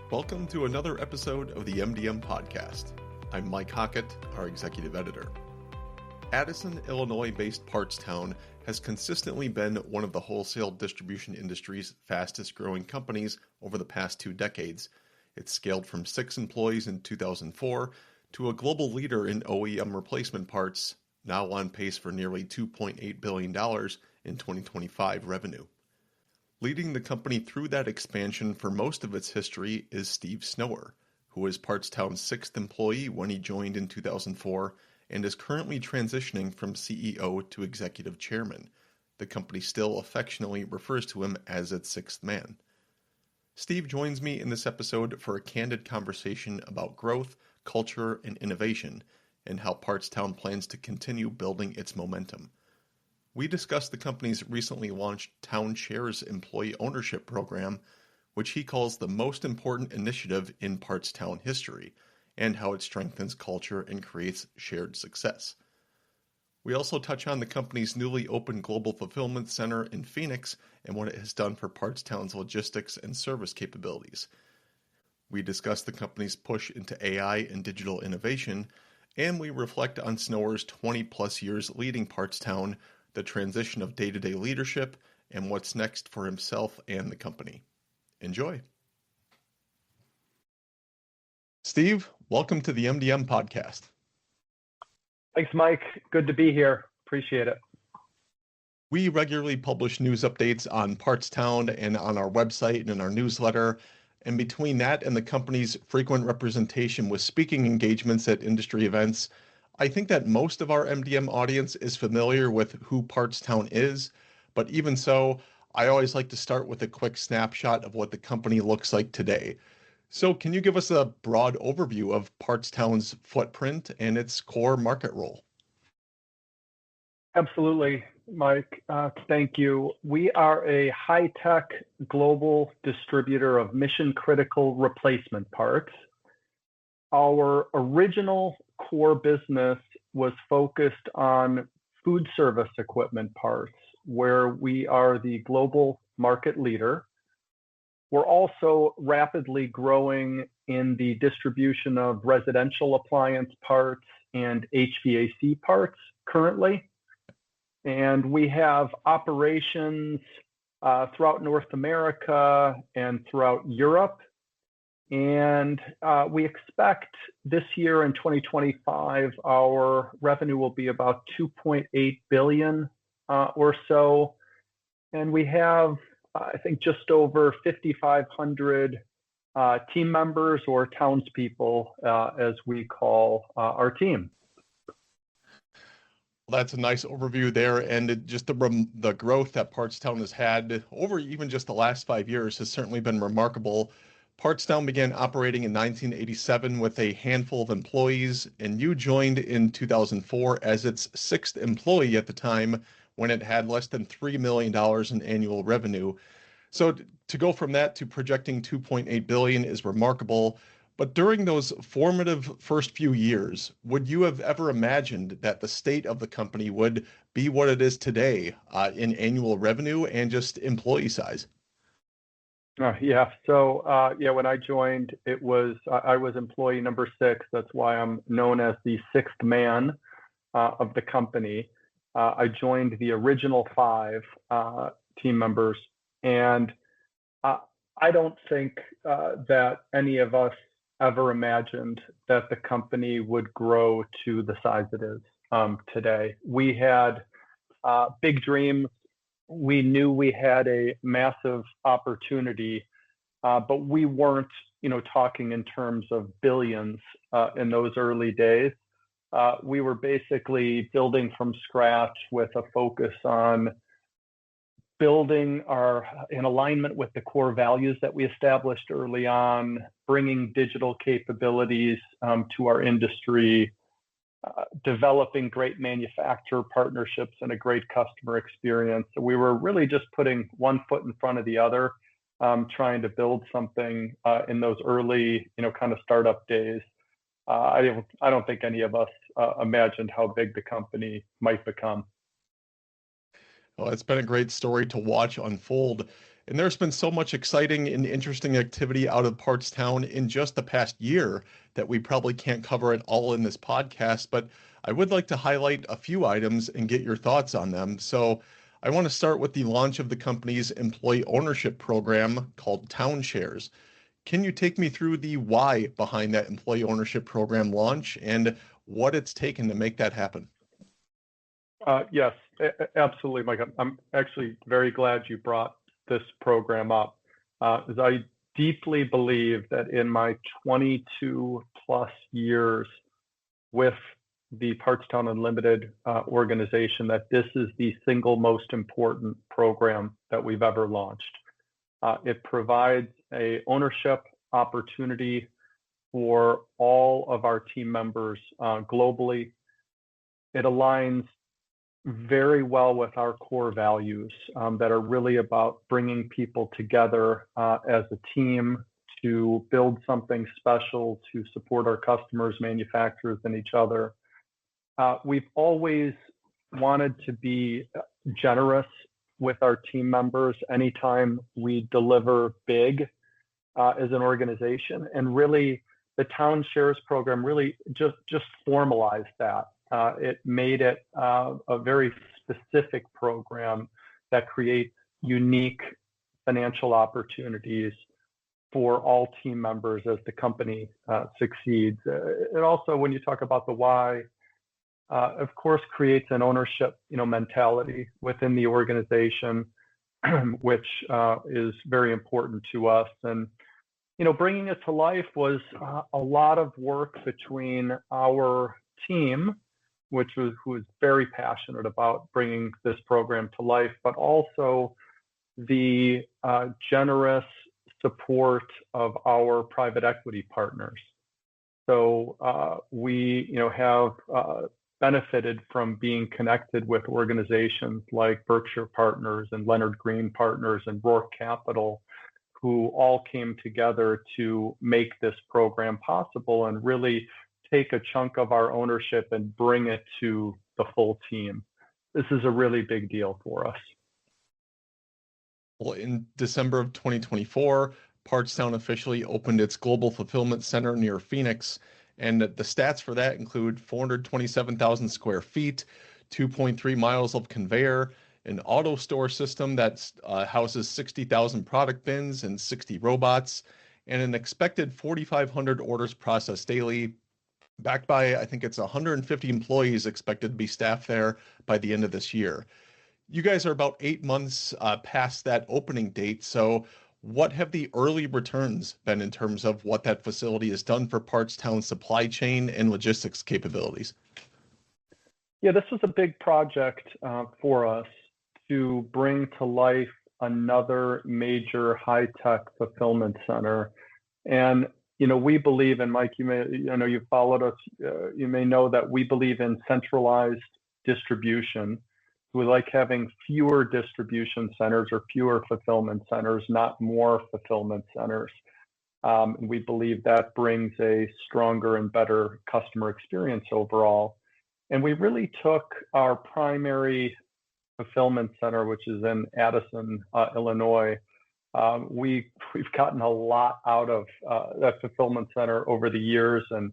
Welcome to another episode of the MDM podcast. I'm Mike Hockett, our executive editor. Addison, Illinois-based Partstown has consistently been one of the wholesale distribution industry's fastest growing companies over the past 2 decades. It's scaled from 6 employees in 2004 to a global leader in OEM replacement parts, now on pace for nearly $2.8 billion in 2025 revenue. Leading the company through that expansion for most of its history is Steve Snower, who was Partstown's 6th employee when he joined in 2004 and is currently transitioning from CEO to executive chairman. The company still affectionately refers to him as its 6th man. Steve joins me in this episode for a candid conversation about growth, culture, and innovation, and how Partstown plans to continue building its momentum. We discussed the company's recently launched Town Shares employee ownership program, which he calls the most important initiative in Partstown history, and how it strengthens culture and creates shared success. We also touch on the company's newly opened Global Fulfillment Center in Phoenix and what it has done for Partstown's logistics and service capabilities. We discuss the company's push into AI and digital innovation, and we reflect on Snower's 20-plus years leading Partstown, the transition of day-to-day leadership, and what's next for himself and the company. Enjoy. Steve, welcome to the MDM podcast. Thanks, Mike. Good to be here. Appreciate it. We regularly publish news updates on Partstown and on our website and in our newsletter. And between that and the company's frequent representation with speaking engagements at industry events, I think that most of our MDM audience is familiar with who Partstown is, but even so, I always like to start with a quick snapshot of what the company looks like today. So can you give us a broad overview of Partstown's footprint and its core market role? Absolutely, Mike. Thank you. We are a high-tech global distributor of mission-critical replacement parts. Our original core business was focused on food service equipment parts, where we are the global market leader. We're also rapidly growing in the distribution of residential appliance parts and HVAC parts currently. And we have operations throughout North America and throughout Europe. And we expect this year in 2025, our revenue will be about 2.8 billion or so. And we have, I think, just over 5,500 team members or townspeople, as we call our team. Well, that's a nice overview there. And just the growth that Partstown has had over even just the last 5 years has certainly been remarkable. Partstown began operating in 1987 with a handful of employees, and you joined in 2004 as its 6th employee at the time when it had less than $3 million in annual revenue. So to go from that to projecting 2.8 billion is remarkable. But during those formative first few years, would you have ever imagined that the state of the company would be what it is today in annual revenue and just employee size? So when I joined, I was employee number 6. That's why I'm known as the 6th man of the company. I joined the original 5 team members, and I don't think that any of us ever imagined that the company would grow to the size it is today. We had big dreams. We knew we had a massive opportunity, but we weren't, talking in terms of billions in those early days. We were basically building from scratch with a focus on building in alignment with the core values that we established early on, bringing digital capabilities to our industry, developing great manufacturer partnerships and a great customer experience. So we were really just putting one foot in front of the other, trying to build something in those early, kind of startup days. I don't think any of us imagined how big the company might become. Well, it's been a great story to watch unfold. And there's been so much exciting and interesting activity out of Partstown in just the past year that we probably can't cover it all in this podcast, but I would like to highlight a few items and get your thoughts on them. So I want to start with the launch of the company's employee ownership program called Town Shares. Can you take me through the why behind that employee ownership program launch and what it's taken to make that happen? Yes, absolutely, Mike. I'm actually very glad you brought this program up, as I deeply believe that in my 22 plus years with the Partstown Unlimited organization, that this is the single most important program that we've ever launched. It provides a ownership opportunity for all of our team members globally. It aligns very well with our core values that are really about bringing people together as a team to build something special, to support our customers, manufacturers, and each other. We've always wanted to be generous with our team members anytime we deliver big as an organization. And really, the Town Shares program really just formalized that. It made it a very specific program that creates unique financial opportunities for all team members as the company succeeds. It also, when you talk about the why, of course, creates an ownership, mentality within the organization, which is very important to us. And bringing it to life was a lot of work between our team, who was very passionate about bringing this program to life, but also the generous support of our private equity partners. So we, have benefited from being connected with organizations like Berkshire Partners and Leonard Green Partners and Rourke Capital, who all came together to make this program possible and really take a chunk of our ownership and bring it to the full team. This is a really big deal for us. Well, in December of 2024, Partstown officially opened its global fulfillment center near Phoenix, and the stats for that include 427,000 square feet, 2.3 miles of conveyor, an auto store system that houses 60,000 product bins and 60 robots, and an expected 4,500 orders processed daily, backed by, I think it's 150 employees expected to be staffed there by the end of this year. You guys are about 8 months past that opening date, so what have the early returns been in terms of what that facility has done for Partstown's supply chain and logistics capabilities? Yeah, this was a big project for us to bring to life another major high-tech fulfillment center. And, we believe, and Mike, you've followed us, you may know that we believe in centralized distribution. We like having fewer distribution centers or fewer fulfillment centers, not more fulfillment centers. We believe that brings a stronger and better customer experience overall. And we really took our primary fulfillment center, which is in Addison, Illinois. We've gotten a lot out of that fulfillment center over the years and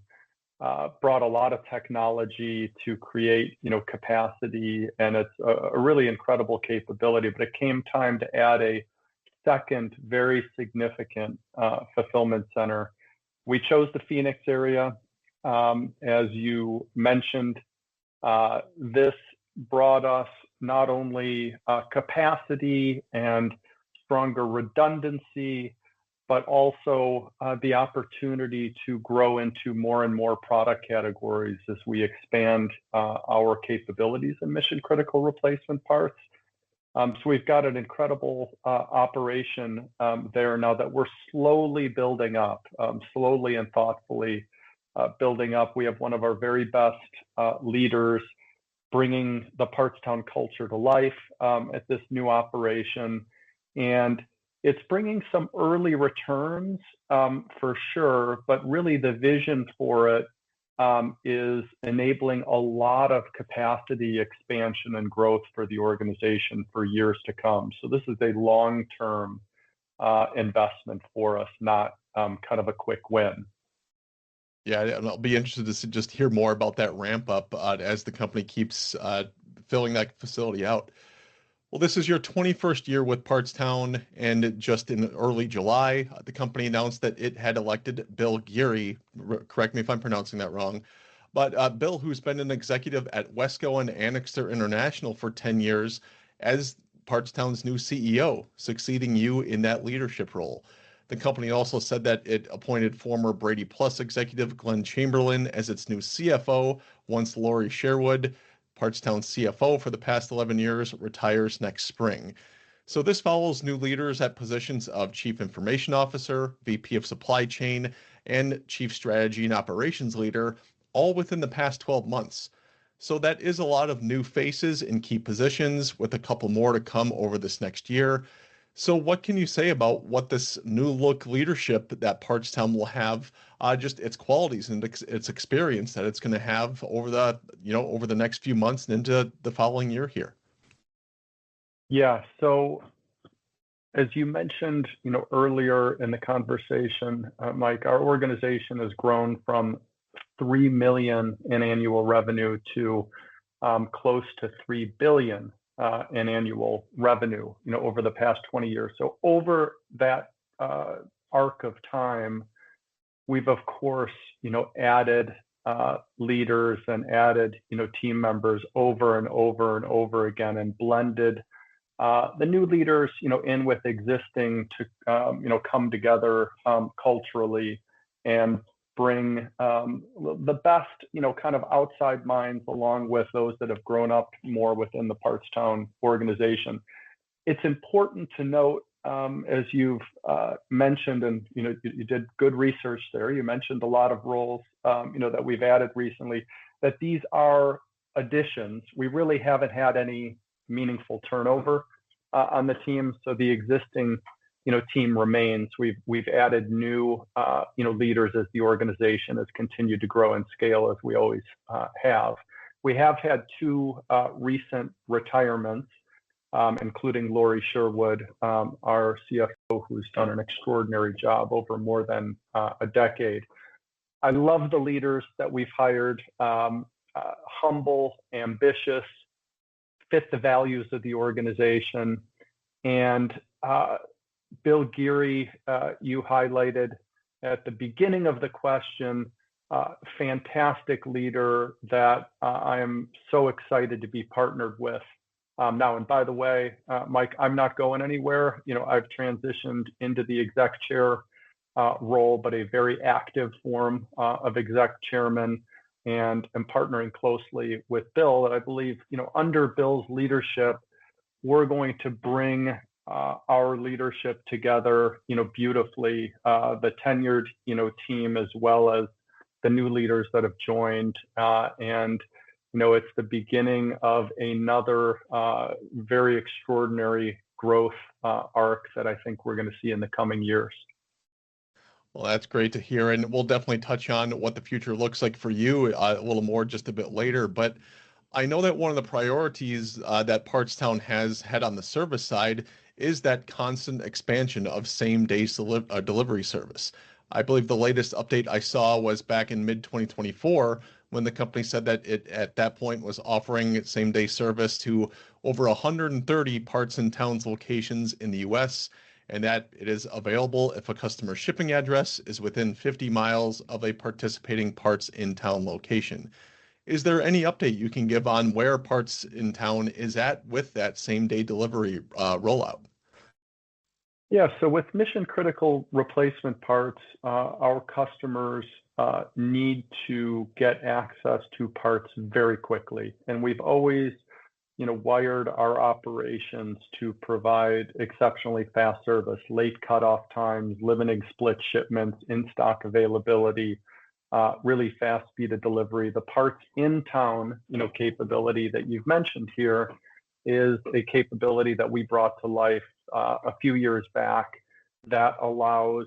brought a lot of technology to create, capacity, and it's a really incredible capability. But it came time to add a second very significant fulfillment center. We chose the Phoenix area, as you mentioned. This brought us not only capacity and stronger redundancy, but also the opportunity to grow into more and more product categories as we expand our capabilities in mission critical replacement parts. So we've got an incredible operation there now that we're slowly building up, slowly and thoughtfully building up. We have one of our very best leaders bringing the Partstown culture to life at this new operation. And it's bringing some early returns for sure, but really the vision for it is enabling a lot of capacity expansion and growth for the organization for years to come. So this is a long-term investment for us, not kind of a quick win. Yeah, and I'll be interested to just hear more about that ramp up as the company keeps filling that facility out. Well, this is your 21st year with Partstown, and just in early July, the company announced that it had elected Bill Geary. Correct me if I'm pronouncing that wrong. But Bill, who's been an executive at Wesco and Annixter International for 10 years, as Partstown's new CEO, succeeding you in that leadership role. The company also said that it appointed former Brady Plus executive Glenn Chamberlain as its new CFO once Lori Sherwood, Partstown's CFO for the past 11 years, retires next spring. So this follows new leaders at positions of Chief Information Officer, VP of Supply Chain, and Chief Strategy and Operations Leader, all within the past 12 months. So that is a lot of new faces in key positions, with a couple more to come over this next year. So what can you say about what this new look leadership that Partstown will have, just its qualities and its experience that it's going to have over the next few months and into the following year here? Yeah. So as you mentioned, earlier in the conversation, Mike, our organization has grown from 3 million in annual revenue to close to 3 billion in annual revenue, over the past 20 years. So over that arc of time, we've of course, added leaders and added, team members over and over and over again, and blended the new leaders, in with existing to, come together culturally and bring the best, kind of outside minds along with those that have grown up more within the Partstown organization. It's important to note, as you've mentioned, and you did good research there. You mentioned a lot of roles, that we've added recently. That these are additions. We really haven't had any meaningful turnover on the team, so the existing team remains. We've added new leaders as the organization has continued to grow and scale, as we always have. We have had 2 recent retirements, including Lori Sherwood, our CFO, who's done an extraordinary job over more than a decade. I love the leaders that we've hired, humble, ambitious, fit the values of the organization. And Bill Geary, you highlighted at the beginning of the question, fantastic leader that I am so excited to be partnered with. Now, and by the way, Mike, I'm not going anywhere. I've transitioned into the exec chair role, but a very active form of exec chairman, and am partnering closely with Bill. And I believe, under Bill's leadership, we're going to bring our leadership together, beautifully, the tenured, team, as well as the new leaders that have joined. And it's the beginning of another very extraordinary growth arc that I think we're going to see in the coming years. Well, that's great to hear. And we'll definitely touch on what the future looks like for you a little more just a bit later. But I know that one of the priorities that Partstown has had on the service side is that constant expansion of same-day delivery service. I believe the latest update I saw was back in mid-2024, when the company said that it, at that point, was offering same-day service to over 130 Parts and Towns locations in the U.S., and that it is available if a customer's shipping address is within 50 miles of a participating Parts in Town location. Is there any update you can give on where Parts in Town is at with that same-day delivery rollout? Yeah, so with mission critical replacement parts, our customers need to get access to parts very quickly. And we've always, wired our operations to provide exceptionally fast service, late cutoff times, limiting split shipments, in-stock availability, really fast speed of delivery. The Parts in Town, capability that you've mentioned here is a capability that we brought to life a few years back that allows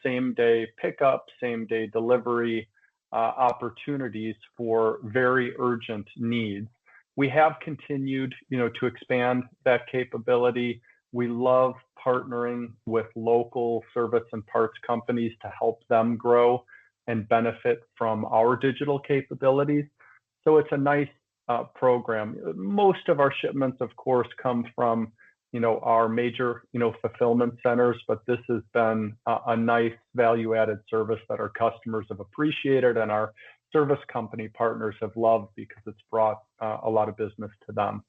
same-day pickup, same-day delivery, opportunities for very urgent needs. We have continued, to expand that capability. We love partnering with local service and parts companies to help them grow and benefit from our digital capabilities. So it's a nice program. Most of our shipments, of course, come from our major fulfillment centers, but this has been a nice value-added service that our customers have appreciated and our service company partners have loved because it's brought a lot of business to them.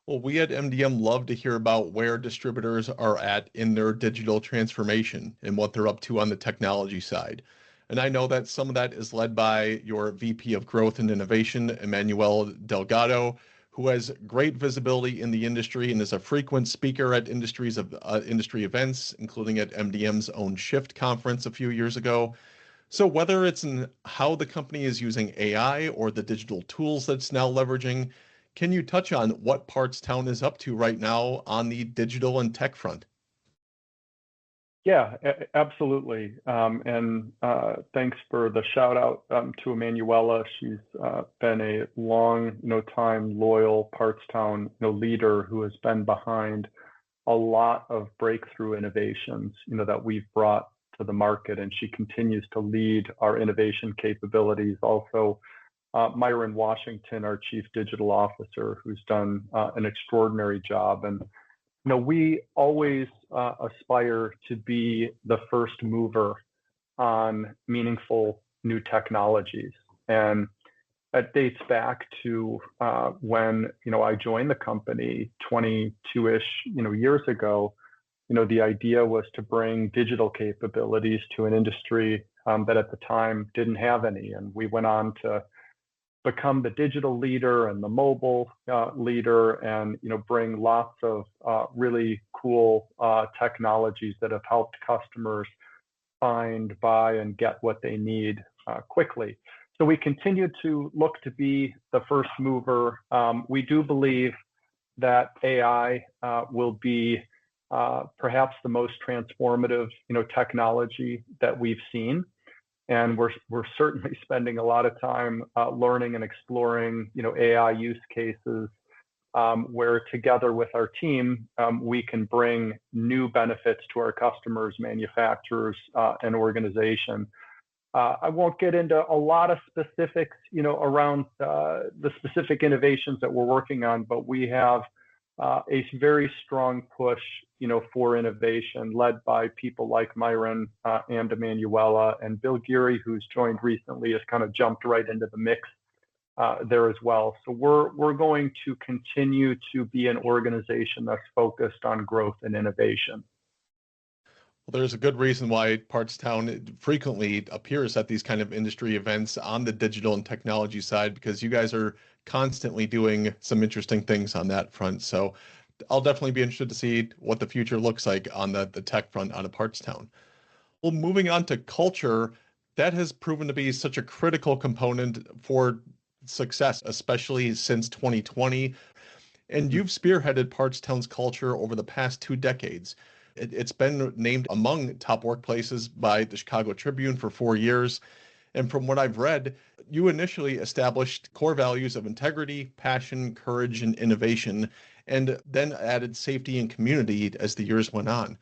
Well, we at MDM love to hear about where distributors are at in their digital transformation and what they're up to on the technology side. And I know that some of that is led by your VP of Growth and Innovation, Emmanuel Delgado, who has great visibility in the industry and is a frequent speaker at industry events, including at MDM's own Shift conference a few years ago. So whether it's in how the company is using AI or the digital tools that's now leveraging, can you touch on what Partstown is up to right now on the digital and tech front? Yeah, absolutely. And thanks for the shout out to Emanuela. She's been a long, time loyal Partstown, leader who has been behind a lot of breakthrough innovations, that we've brought to the market, and she continues to lead our innovation capabilities. Also, Myron Washington, our Chief Digital Officer, who's done an extraordinary job. And we always aspire to be the first mover on meaningful new technologies. And that dates back to when, I joined the company 22-ish, years ago. The idea was to bring digital capabilities to an industry that at the time didn't have any. And we went on to become the digital leader and the mobile leader, and bring lots of really cool technologies that have helped customers find, buy, and get what they need quickly. So we continue to look to be the first mover. We do believe that AI will be perhaps the most transformative technology that we've seen. And we're certainly spending a lot of time learning and exploring, AI use cases where together with our team, we can bring new benefits to our customers, manufacturers, and organization. I won't get into a lot of specifics, around the specific innovations that we're working on, but we have a very strong push, for innovation led by people like Myron and Emanuela, and Bill Geary, who's joined recently, has kind of jumped right into the mix there as well. So we're going to continue to be an organization that's focused on growth and innovation. Well, there's a good reason why Partstown frequently appears at these kind of industry events on the digital and technology side, because you guys are constantly doing some interesting things on that front. So I'll definitely be interested to see what the future looks like on the tech front out of Partstown. Well, moving on to culture, that has proven to be such a critical component for success, especially since 2020. And you've spearheaded Partstown's culture over the past 2 decades. It's been named among top workplaces by the Chicago Tribune for 4 years. And from what I've read, you initially established core values of integrity, passion, courage, and innovation, and then added safety and community as the years went on.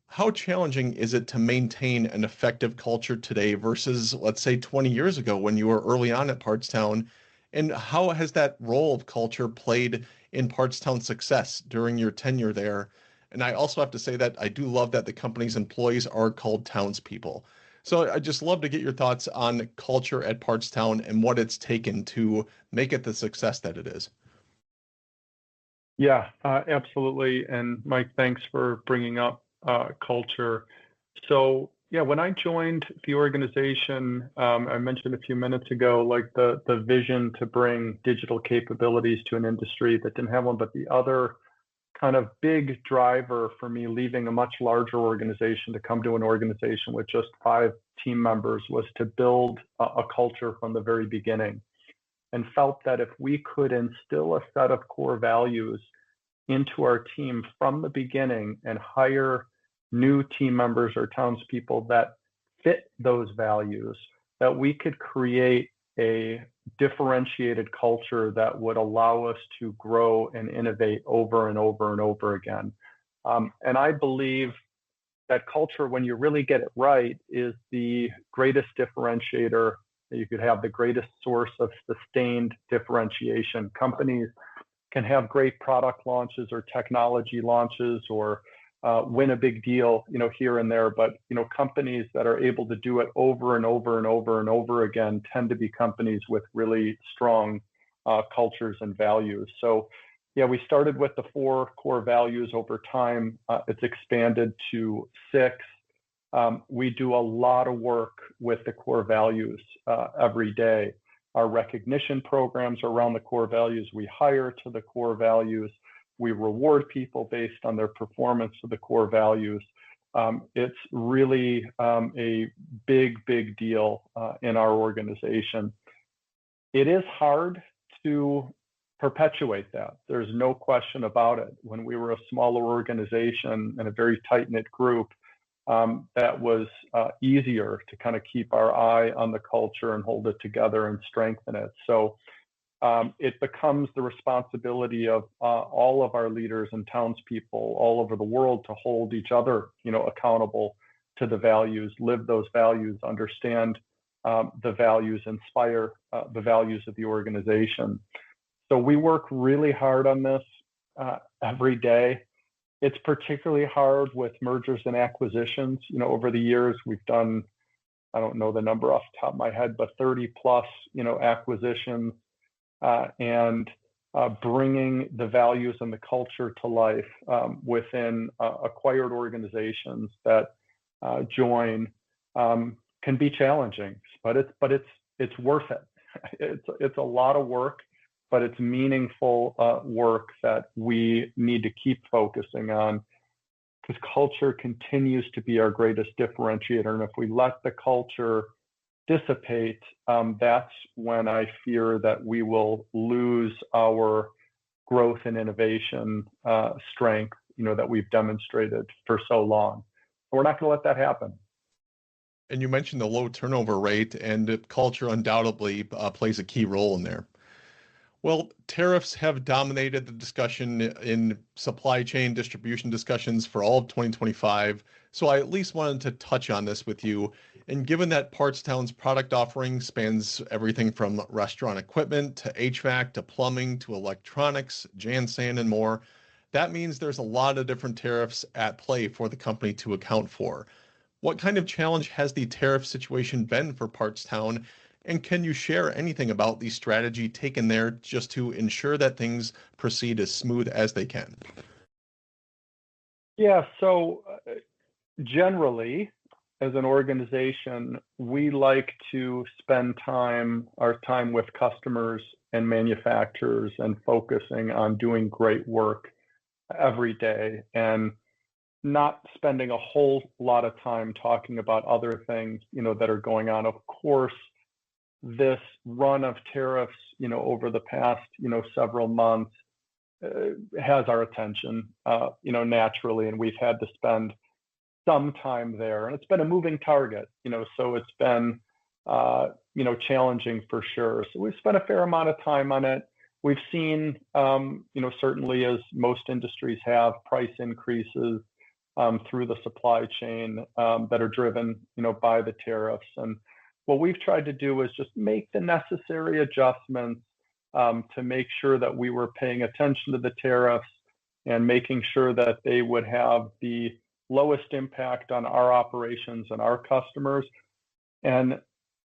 How challenging is it to maintain an effective culture today versus, let's say, 20 years ago when you were early on at Partstown? And how has that role of culture played in Partstown's success during your tenure there? And I also have to say that I do love that the company's employees are called townspeople. So I just love to get your thoughts on culture at Partstown and what it's taken to make it the success that it is. Yeah, absolutely. And Mike, thanks for bringing up culture. So yeah, when I joined the organization, I mentioned a few minutes ago, like the vision to bring digital capabilities to an industry that didn't have one, but the other kind of big driver for me leaving a much larger organization to come to an organization with just 5 team members was to build a culture from the very beginning, and felt that if we could instill a set of core values into our team from the beginning and hire new team members or townspeople that fit those values, that we could create a differentiated culture that would allow us to grow and innovate over and over and over again. And I believe that culture, when you really get it right, is the greatest differentiator. You could have the greatest source of sustained differentiation. Companies can have great product launches or technology launches or win a big deal, here and there. But, companies that are able to do it over and over and over and over again tend to be companies with really strong cultures and values. So, yeah, we started with the 4 core values. Over time. It's expanded to 6. We do a lot of work with the core values every day. Our recognition programs are around the core values. We hire to the core values. We reward people based on their performance of the core values. It's really a big deal in our organization. It is hard to perpetuate that. There's no question about it. When we were a smaller organization and a very tight-knit group, that was easier to kind of keep our eye on the culture and hold it together and strengthen it. So it becomes the responsibility of all of our leaders and townspeople all over the world to hold each other, accountable to the values, live those values, understand the values, inspire the values of the organization. So we work really hard on this every day. It's particularly hard with mergers and acquisitions. Over the years, we've done, I don't know the number off the top of my head, but 30 plus, acquisitions, and bringing the values and the culture to life within acquired organizations that join can be challenging, but it's worth it. It's a lot of work, but it's meaningful work that we need to keep focusing on, because culture continues to be our greatest differentiator. And if we let the culture dissipate, that's when I fear that we will lose our growth and innovation strength, that we've demonstrated for so long. We're not going to let that happen. And you mentioned the low turnover rate, and culture undoubtedly plays a key role in there. Well, tariffs have dominated the discussion in supply chain distribution discussions for all of 2025. So I at least wanted to touch on this with you. And given that Partstown's product offering spans everything from restaurant equipment to HVAC to plumbing to electronics, Jansan, and more, that means there's a lot of different tariffs at play for the company to account for. What kind of challenge has the tariff situation been for Partstown? And can you share anything about the strategy taken there just to ensure that things proceed as smooth as they can? Yeah, so generally, as an organization, we like to spend our time with customers and manufacturers and focusing on doing great work every day and not spending a whole lot of time talking about other things, that are going on. Of course, this run of tariffs, over the past, several months has our attention, naturally, and we've had to spend some time there, and it's been a moving target, so it's been, challenging for sure. So we've spent a fair amount of time on it. We've seen, certainly as most industries have, price increases through the supply chain that are driven, by the tariffs. And what we've tried to do is just make the necessary adjustments to make sure that we were paying attention to the tariffs and making sure that they would have the lowest impact on our operations and our customers. And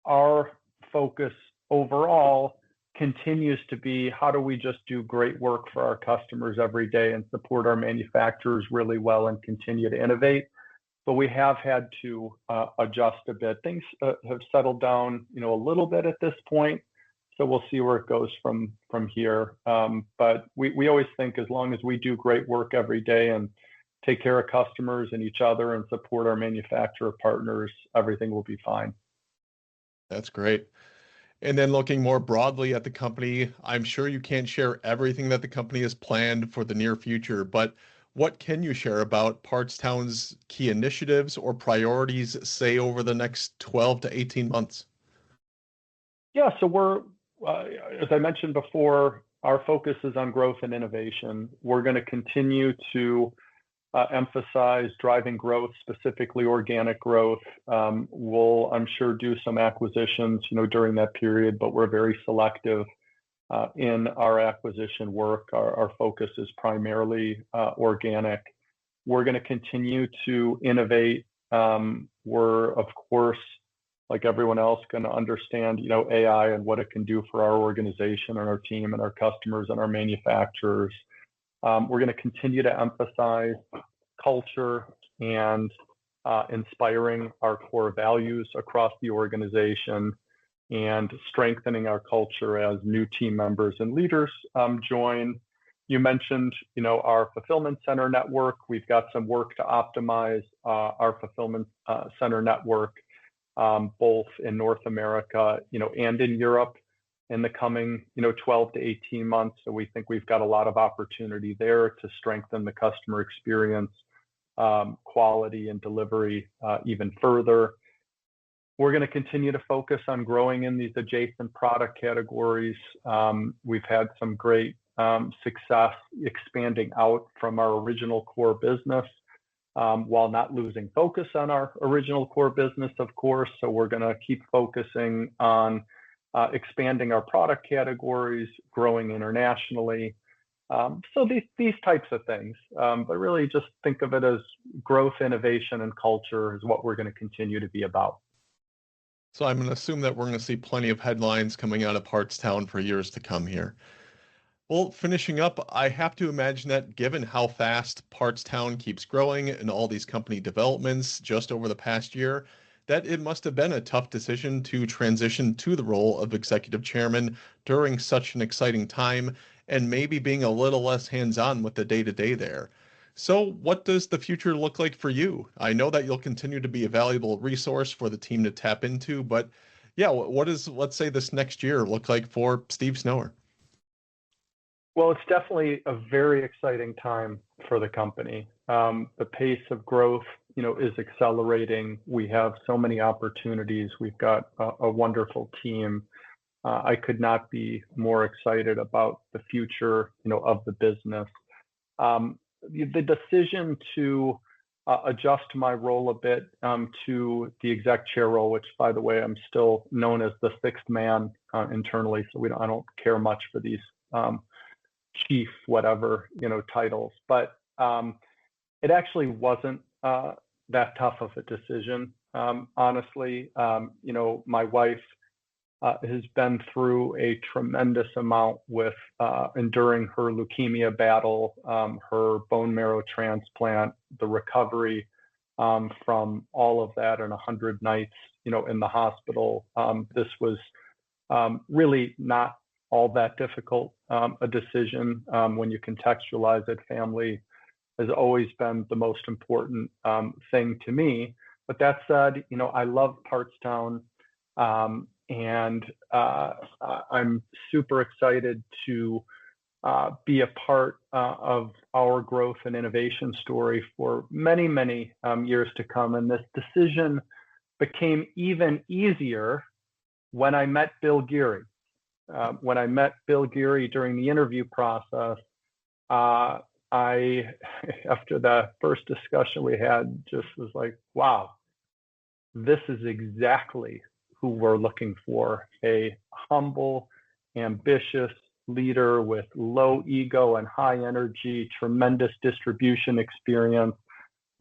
our focus overall continues to be, how do we just do great work for our customers every day and support our manufacturers really well and continue to innovate. But we have had to adjust a bit. Things have settled down, a little bit at this point. So we'll see where it goes from here. But we always think as long as we do great work every day and take care of customers and each other and support our manufacturer partners, everything will be fine. That's great. And then looking more broadly at the company, I'm sure you can't share everything that the company has planned for the near future, but What can you share about Partstown's key initiatives or priorities, say, over the next 12 to 18 months? Yeah, so as I mentioned before, our focus is on growth and innovation. We're going to continue to emphasize driving growth, specifically organic growth. We'll, I'm sure, do some acquisitions, during that period, but we're very selective in our acquisition work. Our focus is primarily organic. We're going to continue to innovate. We're, of course, like everyone else, going to understand, AI and what it can do for our organization and our team and our customers and our manufacturers. We're going to continue to emphasize culture and inspiring our core values across the organization and strengthening our culture as new team members and leaders join. You mentioned, our fulfillment center network. We've got some work to optimize our fulfillment center network, both in North America, and in Europe in the coming, 12 to 18 months. So we think we've got a lot of opportunity there to strengthen the customer experience, quality and delivery even further. We're going to continue to focus on growing in these adjacent product categories. We've had some great success expanding out from our original core business, while not losing focus on our original core business, of course. So we're going to keep focusing on expanding our product categories, growing internationally. So these types of things, but really just think of it as growth, innovation, and culture is what we're going to continue to be about. So I'm going to assume that we're going to see plenty of headlines coming out of Partstown for years to come here. Well, finishing up, I have to imagine that given how fast Partstown keeps growing and all these company developments just over the past year, that it must have been a tough decision to transition to the role of executive chairman during such an exciting time and maybe being a little less hands-on with the day-to-day there. So what does the future look like for you? I know that you'll continue to be a valuable resource for the team to tap into, but yeah, what does, let's say, this next year look like for Steve Snower? Well, it's definitely a very exciting time for the company. The pace of growth, is accelerating. We have so many opportunities. We've got a wonderful team. I could not be more excited about the future, of the business. The decision to adjust my role a bit to the exec chair role, which, by the way, I'm still known as the sixth man internally, so I don't care much for these chief whatever titles, but it actually wasn't that tough of a decision, honestly. My wife has been through a tremendous amount with enduring her leukemia battle, her bone marrow transplant, the recovery from all of that, and 100 nights in the hospital. This was really not all that difficult a decision when you contextualize it. Family has always been the most important thing to me. But that said, I love Partstown, and I'm super excited to be a part of our growth and innovation story for many, many years to come. And this decision became even easier when I met Bill Geary. When I met Bill Geary during the interview process, I, after the first discussion we had, just was like, wow, this is exactly who we're looking for. A humble, ambitious leader with low ego and high energy, tremendous distribution experience,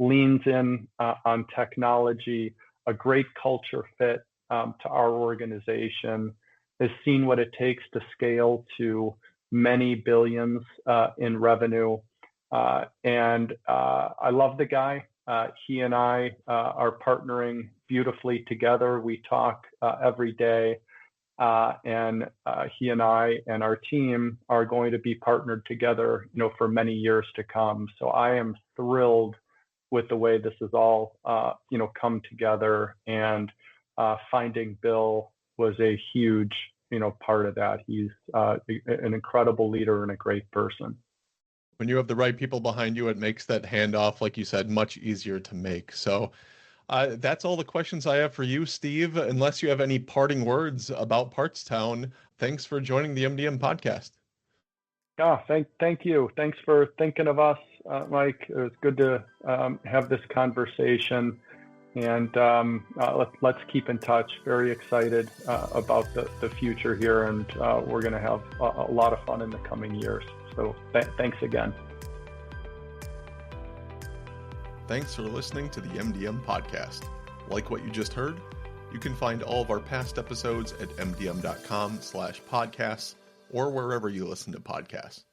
leans in on technology, a great culture fit to our organization, has seen what it takes to scale to many billions in revenue. And I love the guy. He and I are partnering beautifully together. We talk every day. And he and I and our team are going to be partnered together, for many years to come. So I am thrilled with the way this has all, come together. And finding Bill was a huge, part of that. He's an incredible leader and a great person. When you have the right people behind you, it makes that handoff, like you said, much easier to make. So that's all the questions I have for you, Steve. Unless you have any parting words about Partstown, thanks for joining the MDM podcast. Yeah, thank you. Thanks for thinking of us, Mike. It was good to have this conversation, and let's keep in touch. Very excited about the future here, and we're going to have a lot of fun in the coming years. So thanks again. Thanks for listening to the MDM podcast. Like what you just heard? You can find all of our past episodes at mdm.com/podcasts or wherever you listen to podcasts.